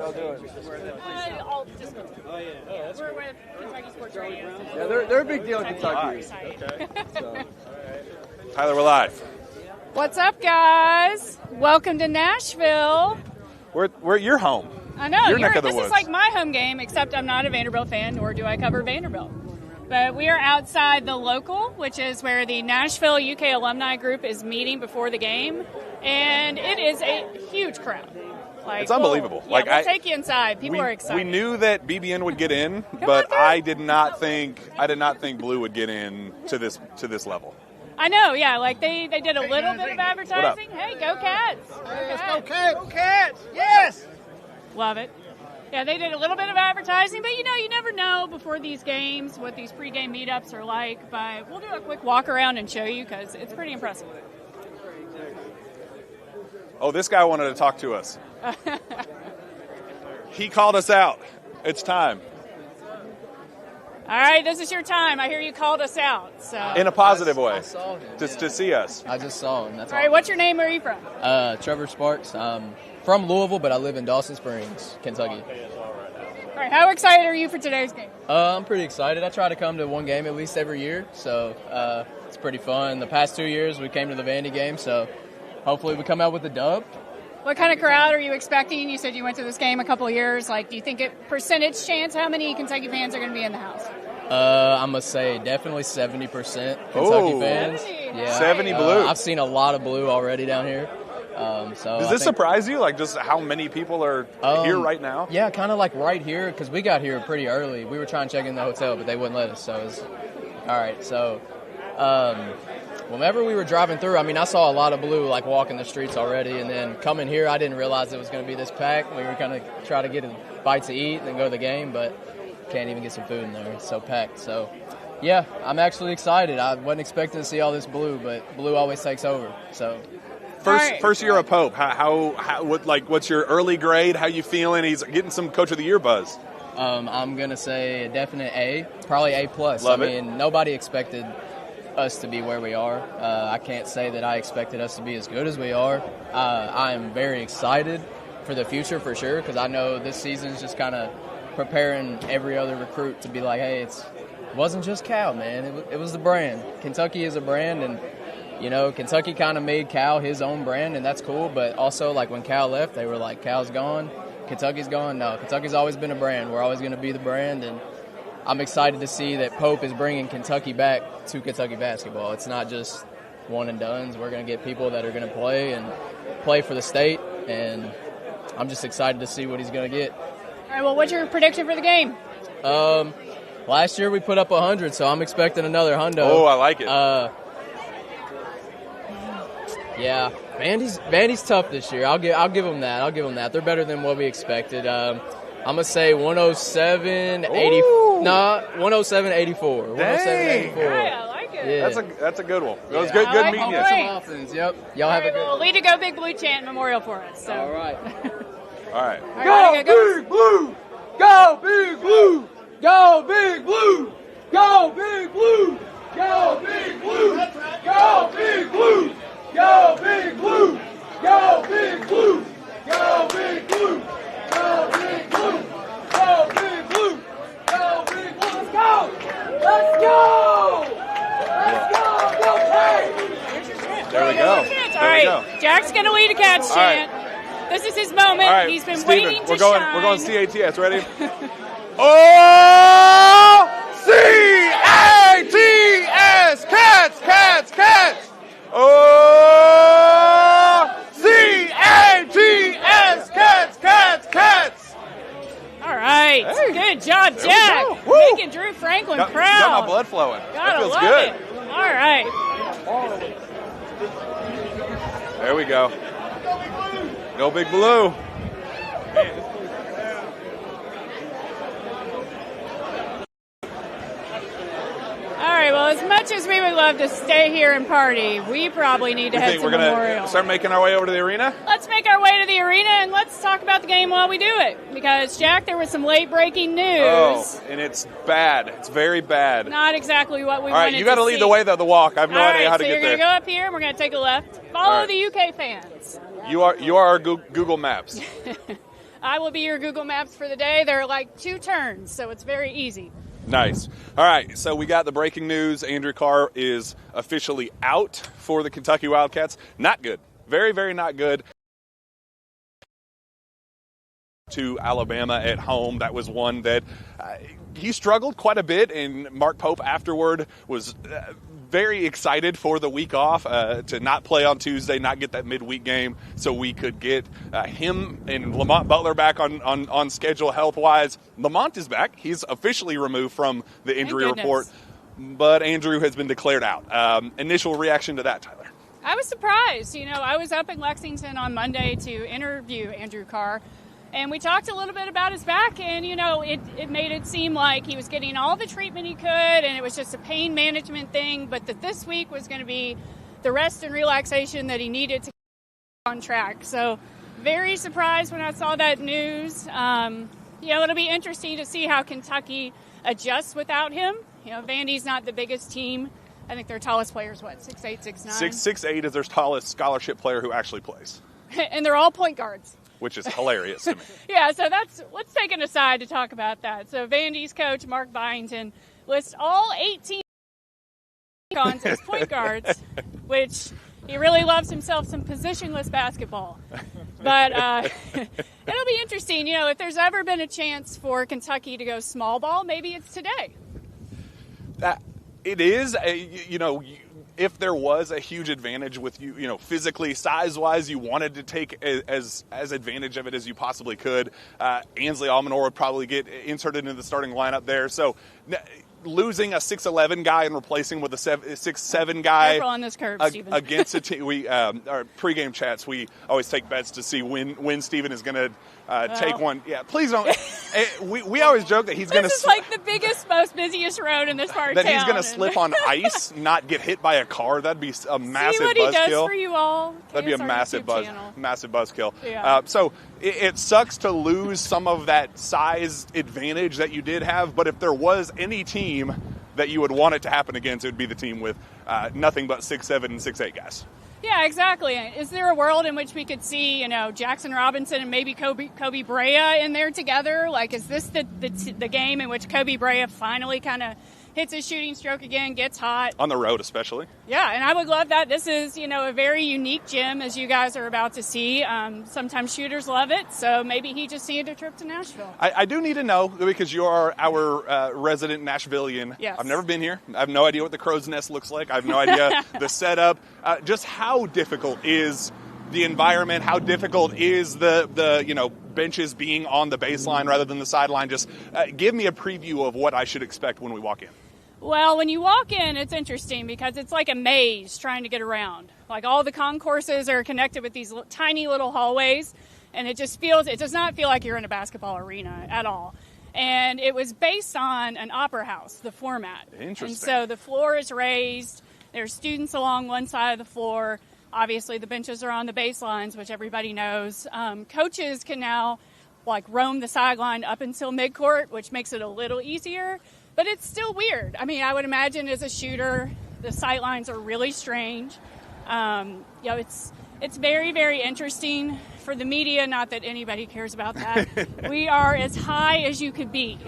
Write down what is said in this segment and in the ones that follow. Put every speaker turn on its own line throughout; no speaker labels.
y'all doing?
We're with Kentucky Sports Radio.
Yeah, they're a big deal in Kentucky.
Okay.
Tyler, we're live.
What's up, guys? Welcome to Nashville.
We're at your home.
I know.
Your neck of the
this
woods.
is like my home game, except I'm not a Vanderbilt fan, nor do I cover Vanderbilt. But we are outside the local, which is where the Nashville UK alumni group is meeting before the game. And it is a huge crowd.
It's unbelievable.
We'll take you inside. People are excited.
We knew that BBN would get in,
Come
but
on,
I did not think Blue would get in to this level.
I know, yeah. Like they did a little bit of advertising. Hey, go Cats!
Go Cats! Go Cats! Yes!
Love it. Yeah, they did a little bit of advertising, but you never know before these games what these pregame meetups are like. But we'll do a quick walk around and show you because it's pretty impressive.
Oh, this guy wanted to talk to us. He called us out. It's time.
All right, this is your time. I hear you called us out. So
In a positive way.
I saw him.
Just to see us.
I just saw him. That's
all right, what's your name? Where are you from?
Trevor Sparks. I'm from Louisville, but I live in Dawson Springs, Kentucky.
All right, how excited are you for today's game?
I'm pretty excited. I try to come to one game at least every year, so it's pretty fun. The past 2 years, we came to the Vandy game, so hopefully we come out with a dub.
What kind of crowd are you expecting? You said you went to this game a couple of years. Like, do you think percentage chance? How many Kentucky fans are going to be in the house?
I'm going to say definitely 70% Kentucky fans.
70.
Yeah.
70 Blue.
I've seen a lot of Blue already down here.
Does this surprise you? Like, just how many people are here right now?
Yeah, kind of like right here, because we got here pretty early. We were trying to check in the hotel, but they wouldn't let us. So it was all right. So whenever we were driving through, I mean, I saw a lot of Blue like walking the streets already, and then coming here, I didn't realize it was going to be this packed. We were kind of trying to get a bite to eat and then go to the game, but can't even get some food in there. It's so packed. So yeah, I'm actually excited. I wasn't expecting to see all this Blue, but Blue always takes over. So.
First year of Pope. What's your early grade? How you feeling? He's getting some Coach of the Year buzz.
I'm gonna say a definite A, probably A+.
Love it.
I mean, nobody expected us to be where we are. I can't say that I expected us to be as good as we are. I am very excited for the future for sure, because I know this season's just kind of preparing every other recruit to be like, hey, it wasn't just Cal, man. It was the brand. Kentucky is a brand, and Kentucky kind of made Cal his own brand, and that's cool. But also, like, when Cal left, they were like, Cal's gone, Kentucky's gone. No, Kentucky's always been a brand. We're always going to be the brand, and I'm excited to see that Pope is bringing Kentucky back to Kentucky basketball. It's not just one and dones. We're going to get people that are going to play for the state, and I'm just excited to see what he's going to get.
All right, well, what's your prediction for the game?
Last year we put up 100, so I'm expecting another hundo.
Oh, I like it.
Yeah, Vandy's tough this year. I'll give them that. They're better than what we expected. I'm gonna say 107-80. No, 107-84. 107-84.
Yeah, I like it.
Yeah.
That's a good one. It was
Yeah.
good
like
meeting
it.
you.
Great.
Offense. Yep. Y'all
All
have
right,
a good.
well, lead to Go Big Blue chant memorial for us. So.
All right.
All right.
All right, go.
Big Blue! Go Big Blue! Go Big Blue! Go Big Blue! Go Big Blue! Go Big Blue! Go Big Blue! Go Big Blue! Go Big Blue! Go Big Blue! Go Big Blue! Go Big Blue! Let's go! Let's go! Let's go! Go Cats!
There we go.
All right, Jack's going to lead a Cats chant. This is his moment.
All right,
He's been
Steven,
waiting to
we're going.
shine.
We're going CATS. Ready? Oh, CATS! Cats! Cats! Cats! Oh, CATS! Cats! Cats! Cats!
All right.
Hey,
Good job,
there we
Jack.
go. Woo.
Making Drew Franklin
Got
proud.
my blood flowing. That
Gotta
feels
love
good.
it. All right.
There we go. Go Big Blue.
All right. Well, as much as we would love to stay here and party, we probably need to head to
We're going
Memorial.
to start making our way over to the arena?
Let's make our way to the arena and let's talk about the game while we do it. Because, Jack, there was some late breaking news.
Oh, and it's bad. It's very bad.
Not exactly what we
All right,
wanted
you got to lead the way, though, the walk. I have no idea how to
so
get
you're
there.
going to go up here and we're going to take a left. Follow
All right.
the UK fans.
You are our Google Maps.
I will be your Google Maps for the day. There are like 2 turns, so it's very easy.
Nice. All right, so we got the breaking news. Andrew Carr is officially out for the Kentucky Wildcats. Not good. Very, very not good. To Alabama at home. That was one that he struggled quite a bit, and Mark Pope afterward was very excited for the week off to not play on Tuesday, not get that midweek game, so we could get him and Lamont Butler back on schedule health-wise. Lamont is back. He's officially removed from the injury report, but Andrew has been declared out. Initial reaction to that, Tyler?
I was surprised. I was up in Lexington on Monday to interview Andrew Carr, and we talked a little bit about his back, and, it made it seem like he was getting all the treatment he could, and it was just a pain management thing, but that this week was going to be the rest and relaxation that he needed to get on track. So very surprised when I saw that news. It'll be interesting to see how Kentucky adjusts without him. Vandy's not the biggest team. I think their tallest player is, 6'8", 6'9"?
6'8" is their tallest scholarship player who actually plays.
And they're all point guards.
Which is hilarious to me.
Yeah, so let's take an aside to talk about that. So Vandy's coach, Mark Byington, lists all 18 icons as point guards, which he really loves himself some positionless basketball. But it'll be interesting. If there's ever been a chance for Kentucky to go small ball, maybe it's today.
It is. If there was a huge advantage with you, physically, size-wise, you wanted to take as advantage of it as you possibly could. Ansley Almanor would probably get inserted into the starting lineup there. So losing a 6'11" guy and replacing with a 6'7" guy.
Careful on this curve, Steven.
Against a team, our pregame chats, we always take bets to see when Steven is going to take one. Yeah, please don't. we always joke that he's going to.
This is like the biggest, most busiest road in this part of town.
That he's going to slip on ice, not get hit by a car. That'd be a massive buzzkill.
See what he does for you all.
That'd be a massive buzzkill.
Yeah.
So it sucks to lose some of that size advantage that you did have. But if there was any team that you would want it to happen against, it would be the team with nothing but 6'7" and 6'8" guys.
Yeah, exactly. Is there a world in which we could see, Jackson Robinson and maybe Kobe Brea in there together? Like, is this the game in which Kobe Brea finally kind of hits his shooting stroke again, gets hot?
On the road, especially.
Yeah, and I would love that. This is, a very unique gym, as you guys are about to see. Sometimes shooters love it, so maybe he just needed a trip to Nashville.
I do need to know, because you are our resident Nashvilleian.
Yes.
I've never been here. I have no idea what the Crow's Nest looks like. I have no idea the setup. Just how difficult is the environment? How difficult is the benches being on the baseline rather than the sideline? Just give me a preview of what I should expect when we walk in.
Well, when you walk in, it's interesting because it's like a maze trying to get around. Like all the concourses are connected with these tiny little hallways, and it does not feel like you're in a basketball arena at all. And it was based on an opera house, the format.
Interesting.
And so the floor is raised. There's students along one side of the floor. Obviously, the benches are on the baselines, which everybody knows. Coaches can now roam the sideline up until midcourt, which makes it a little easier. But it's still weird. I mean, I would imagine as a shooter, the sight lines are really strange. It's very, very interesting for the media. Not that anybody cares about that. We are as high as you could be.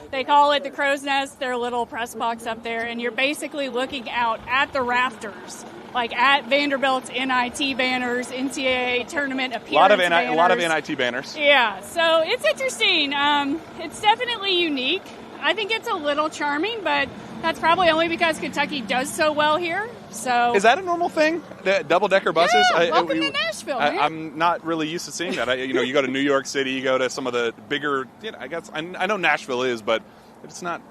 They call it the Crow's Nest, their little press box up there, and you're basically looking out at the rafters, like at Vanderbilt's NIT banners, NCAA tournament appearance banners.
A lot of NIT banners.
Yeah, so it's interesting. It's definitely unique. I think it's a little charming, but that's probably only because Kentucky does so well here. So
is that a normal thing? The double-decker buses?
Yeah, welcome to Nashville, man.
I'm not really used to seeing that. You go to New York City, you go to some of the bigger. I guess I know Nashville is, but it's not.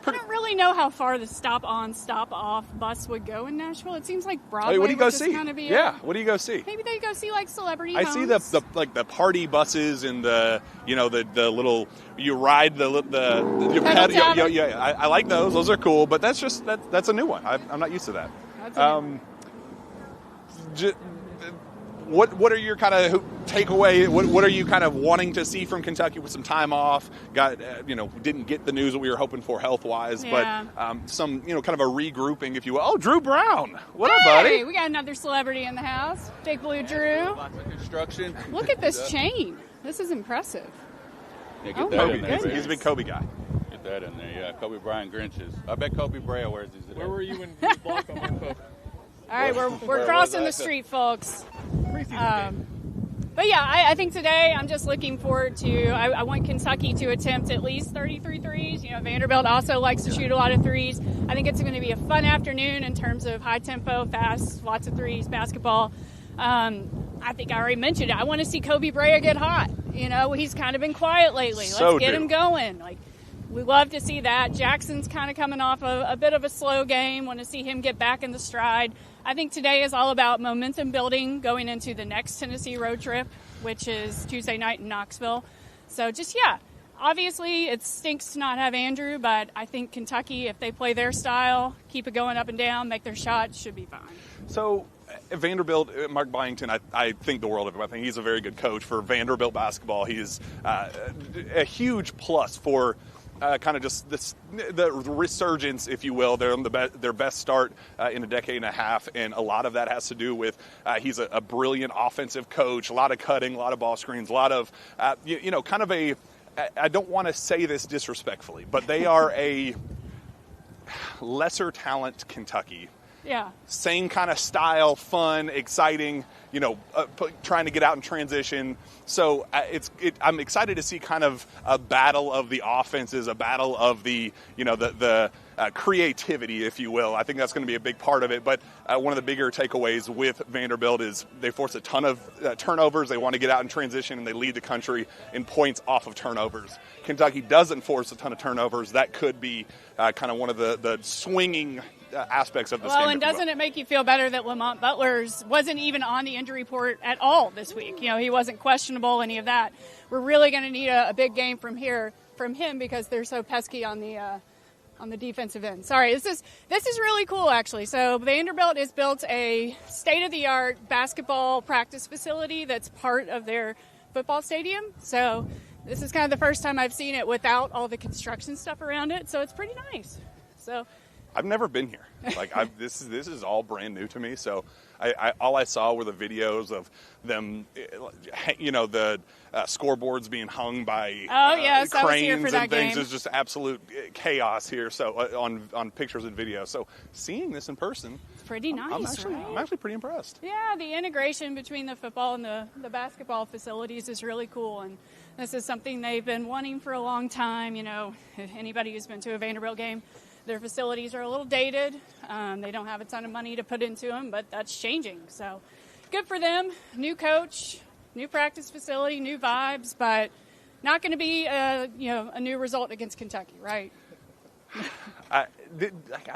I don't really know how far the stop-on, stop-off bus would go in Nashville. It seems like Broadway
what do you go
would
see?
Kind of be
What do you go see?
Maybe they go see celebrity
I
homes.
see the party buses and the little you ride the I like those. Those are cool, but that's a new one. I'm not used to that.
That's a new one.
What are your kind of takeaway? What are you kind of wanting to see from Kentucky with some time off? Didn't get the news that we were hoping for health wise,
yeah.
But some kind of a regrouping, if you will. Oh, Drew Brown, what up, buddy?
We got another celebrity in the house. Big Blue Drew.
Lots of construction.
Look at this chain. This is impressive.
Yeah,
Oh,
that
my
in there,
goodness.
He's a big Kobe guy.
Get that in there. Yeah, Kobe Bryant Grinches. I bet Kobe Bryant wears these today.
Where were you when you blocked on Mark Pope?
All right, we're
Where
crossing
was
the
I?
street, folks.
Preseason game.
But yeah, I think today I'm just looking forward to. I want Kentucky to attempt at least 33 threes. You know, Vanderbilt also likes to shoot a lot of threes. I think it's going to be a fun afternoon in terms of high tempo, fast, lots of threes, basketball. I think I already mentioned it. I want to see Kobe Bryant get hot. You know, he's kind of been quiet lately. Let's get him going. Like, we love to see that. Jackson's kind of coming off a bit of a slow game. Want to see him get back in the stride. I think today is all about momentum building going into the next Tennessee road trip, which is Tuesday night in Knoxville. So just, yeah, obviously it stinks to not have Andrew, but I think Kentucky, if they play their style, keep it going up and down, make their shots, should be fine.
So Vanderbilt, Mark Byington, I think the world of him. I think he's a very good coach for Vanderbilt basketball. He's a huge plus for kind of just the resurgence, if you will. They're on their best start in a decade and a half, and a lot of that has to do with he's a brilliant offensive coach, a lot of cutting, a lot of ball screens, a lot of, kind of a, I don't want to say this disrespectfully, but they are a lesser talent Kentucky.
Yeah.
Same kind of style, fun, exciting, trying to get out in transition. So I'm excited to see kind of a battle of the offenses, a battle of the creativity, if you will. I think that's going to be a big part of it. But one of the bigger takeaways with Vanderbilt is they force a ton of turnovers. They want to get out in transition, and they lead the country in points off of turnovers. Kentucky doesn't force a ton of turnovers. That could be kind of one of the swinging aspects of this game.
Well, and doesn't it make you feel better that Lamont Butler's wasn't even on the injury report at all this week? You know, he wasn't questionable, any of that. We're really going to need a big game from him because they're so pesky on the defensive end. Sorry, this is really cool, actually. So Vanderbilt has built a state-of-the-art basketball practice facility that's part of their football stadium. So this is kind of the first time I've seen it without all the construction stuff around it. So it's pretty nice. So
I've never been here. This is all brand new to me. So all I saw were the videos of them, the scoreboards being hung by
yes, I was here
cranes
for that
and things.
game.
It's just absolute chaos here. So on pictures and videos. So seeing this in person,
it's pretty nice.
I'm actually pretty impressed.
Yeah, the integration between the football and the basketball facilities is really cool, and this is something they've been wanting for a long time. You know, anybody who's been to a Vanderbilt game, their facilities are a little dated. They don't have a ton of money to put into them, but that's changing. So good for them. New coach, new practice facility, new vibes, but not going to be a new result against Kentucky, right?
I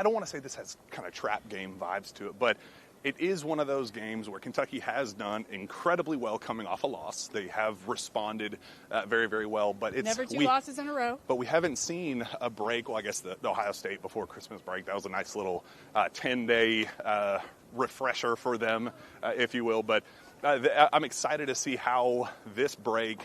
don't want to say this has kind of trap game vibes to it, but it is one of those games where Kentucky has done incredibly well coming off a loss. They have responded very, very well. But it's
never two losses in a row.
But we haven't seen a break. Well, I guess the Ohio State before Christmas break, that was a nice little 10-day refresher for them, if you will. But I'm excited to see how this break,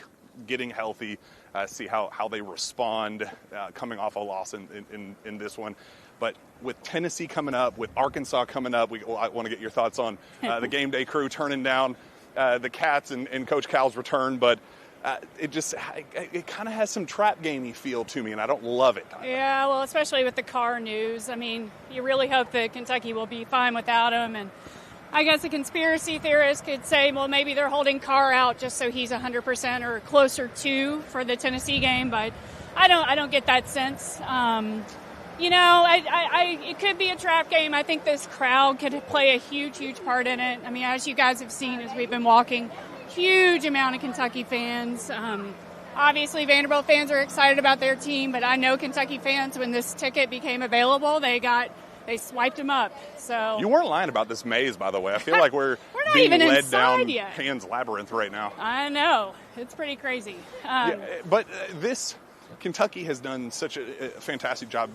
getting healthy, see how they respond coming off a loss in this one. But with Tennessee coming up, with Arkansas coming up, I want to get your thoughts on the game day crew turning down the Cats and Coach Cal's return. But it kind of has some trap gamey feel to me, and I don't love it.
Yeah, well, especially with the Carr news. I mean, you really hope that Kentucky will be fine without him. And I guess a conspiracy theorist could say, well, maybe they're holding Carr out just so he's 100% or closer to for the Tennessee game. But I don't get that sense. It could be a trap game. I think this crowd could play a huge, huge part in it. I mean, as you guys have seen as we've been walking, huge amount of Kentucky fans. Obviously, Vanderbilt fans are excited about their team, but I know Kentucky fans, when this ticket became available, they swiped them up. So
you weren't lying about this maze, by the way. I feel like we're
not
being
even
led
inside
down
yet.
Pan's Labyrinth right now.
I know. It's pretty crazy.
But Kentucky has done such a fantastic job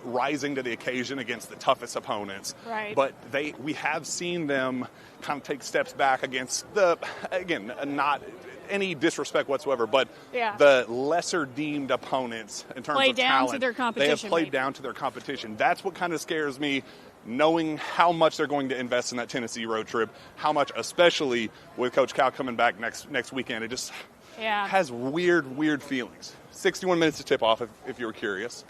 rising to the occasion against the toughest opponents.
Right.
But we have seen them kind of take steps back against not any disrespect whatsoever, but the lesser deemed opponents in terms of talent.
To their competition,
they have played down to their competition. That's what kind of scares me, knowing how much they're going to invest in that Tennessee road trip, how much, especially with Coach Cal coming back next weekend. has weird feelings. 61 minutes to tip off, if you were curious.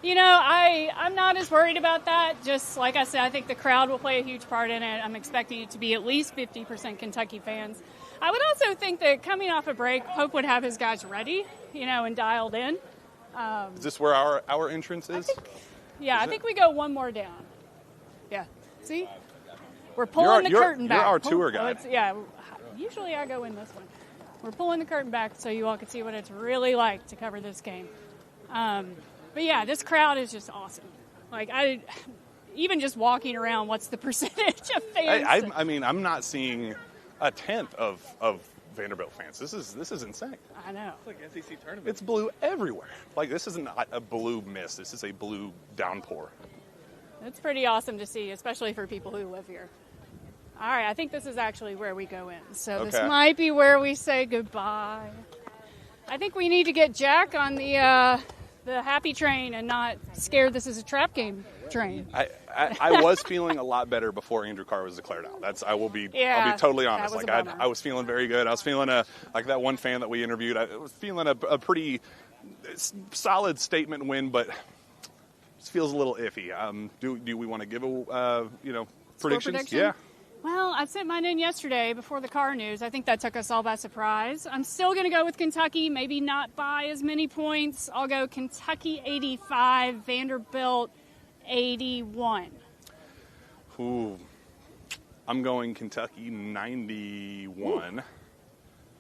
I'm not as worried about that. Just like I said, I think the crowd will play a huge part in it. I'm expecting it to be at least 50% Kentucky fans. I would also think that coming off a break, Pope would have his guys ready, and dialed in.
Is this where our entrance is?
I think we go one more down. Yeah. See? We're pulling the curtain back.
You're our tour guide.
Usually I go in this one. We're pulling the curtain back so you all can see what it's really like to cover this game. But yeah, this crowd is just awesome. Like, even just walking around, what's the percentage of fans?
I'm not seeing a tenth of Vanderbilt fans. This is insane.
I know.
It's like SEC tournament.
It's blue everywhere. Like, this is not a blue mist. This is a blue downpour.
It's pretty awesome to see, especially for people who live here. All right, I think this is actually where we go in. So This might be where we say goodbye. I think we need to get Jack on the happy train and not scared this is a trap game train.
I was feeling a lot better before Andrew Carr was declared out. I'll be totally honest. Like, I was feeling very good. I was feeling like that one fan that we interviewed. I was feeling a pretty solid statement win, but it feels a little iffy. Do we want to give predictions?
Prediction?
Yeah.
Well, I sent mine in yesterday before the Carr news. I think that took us all by surprise. I'm still going to go with Kentucky, maybe not by as many points. I'll go Kentucky 85, Vanderbilt 81.
Ooh. I'm going Kentucky 91,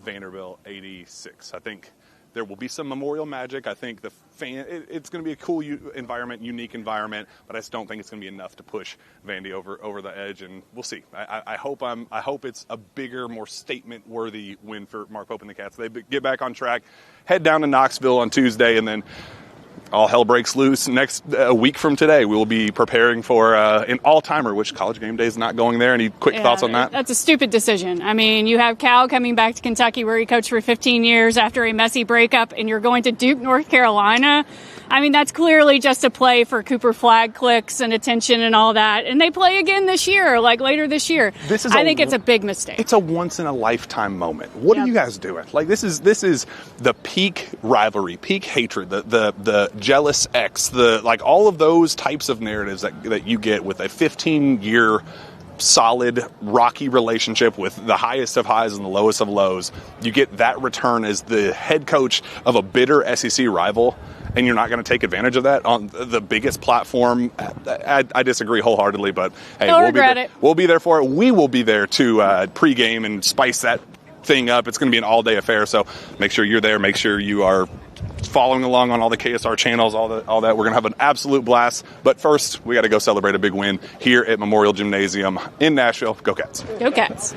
Vanderbilt 86. I think there will be some Memorial magic. I think it's going to be a cool environment, unique environment, but I just don't think it's going to be enough to push Vandy over the edge, and we'll see. I hope it's a bigger, more statement-worthy win for Mark Pope and the Cats. They get back on track, head down to Knoxville on Tuesday, and then all hell breaks loose a week from today. We will be preparing for an all-timer, which College Game Day is not going there. Any quick thoughts on that?
That's a stupid decision. I mean, you have Cal coming back to Kentucky where he coached for 15 years after a messy breakup, and you're going to Duke, North Carolina. I mean, that's clearly just a play for Cooper Flag clicks and attention and all that. And they play again this year, like later this year. I think it's a big mistake.
It's a once-in-a-lifetime moment. What are you guys doing? Like, this is the peak rivalry, peak hatred, the jealous ex, all of those types of narratives that you get with a 15-year solid, rocky relationship with the highest of highs and the lowest of lows. You get that return as the head coach of a bitter SEC rival, and you're not going to take advantage of that on the biggest platform. I disagree wholeheartedly, but hey, we'll be there for it. We will be there to pregame and spice that thing up. It's going to be an all-day affair, so make sure you're there. Make sure you are following along on all the KSR channels, all that. We're going to have an absolute blast. But first, we got to go celebrate a big win here at Memorial Gymnasium in Nashville. Go Cats.
Go Cats.